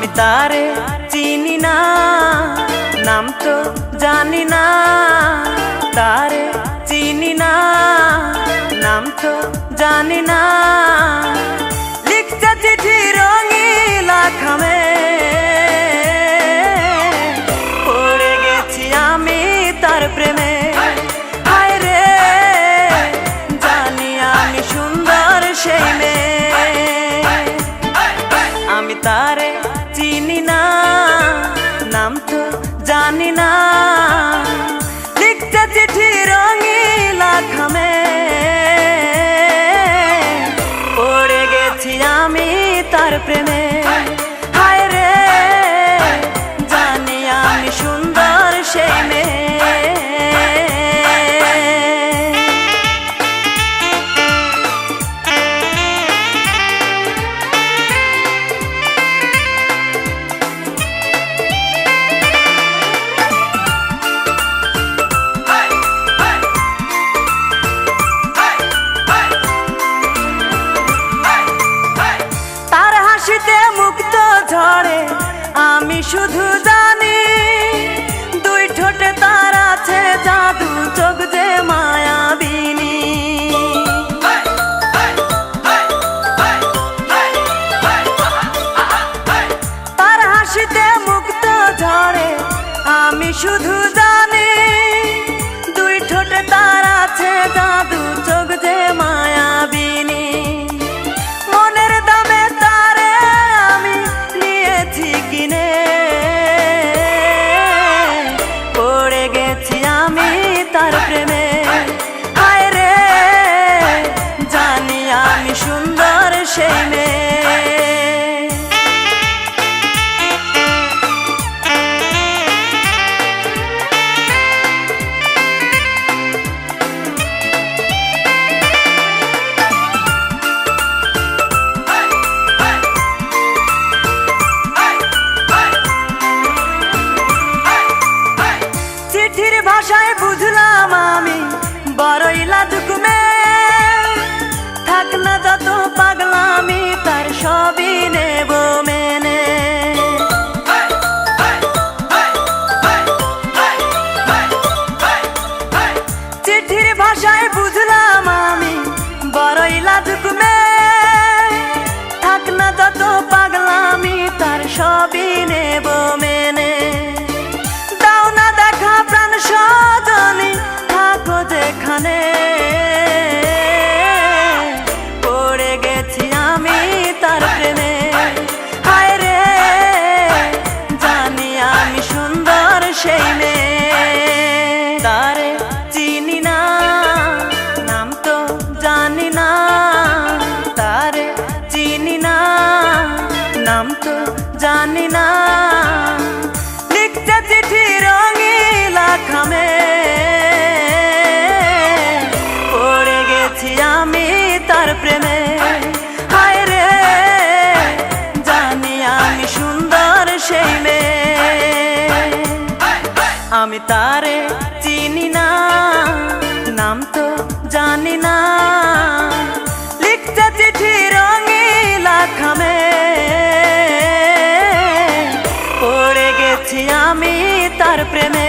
আমি তারে চিনি না, নাম তো জানি না। তারে চিনি না, নাম তো জানি না। লিখতে চিঠি রঙিলা খামে, পড়ে গেছি আমি তার প্রেমে। হায় রে, জানি আমি সুন্দর সেই মেয়ে। আমি তারে চিনি না, নাম তো জানি না। লিখতে চিঠি রঙিলা খামে, পড়ে গেছি আমি তার প্রেমে। হায় রে, জানি আমি সুন্দর সেই মেয়ে। মুক্ত ঝরে আমি শুধু জানি, দুই ঠোঁটে তার আছে জাদু, চোখ যে মায়াবিনী। তার হাসিতে মুক্ত ঝরে আমি শুধু জানি, দুই ঠোঁটে তার আছে জাদু, চোখ যে মায়াবিনী। তার প্রেমে, হায় রে, জানি আমি সুন্দর সেই মেয়ে। চিঠির ভাষায় বুঝলাম আমি বড়ই লাজুক মেয়ে। থাক না যত পাগলামি, তার সবই নেব মেনে। চিঠির ভাষায় বুঝলাম আমি বড়ই লাজুক মেয়ে। থাক না যত পাগলামি, তার সবই নেব মেনে। দাও না দেখা প্রাণ সজনী, থাকো যেখানে, পড়ে গেছি আমি তার প্রেমে। হায় রে, জানি আমি সুন্দর সেই মেয়ে। তারে চিনি না, নাম তো জানি না। তারে চিনি না, নাম তো জানি না। লিখতে চিঠি রঙিলা খামে, পড়ে গেছি আমি তার প্রেমে। হায় রে, জানি আমি সুন্দর সেই মেয়ে। আমি তারে চিনি না, নাম তো জানি না। লিখতে চিঠি রঙিলা খামে, পড়ে গেছি আমি তার প্রেমে।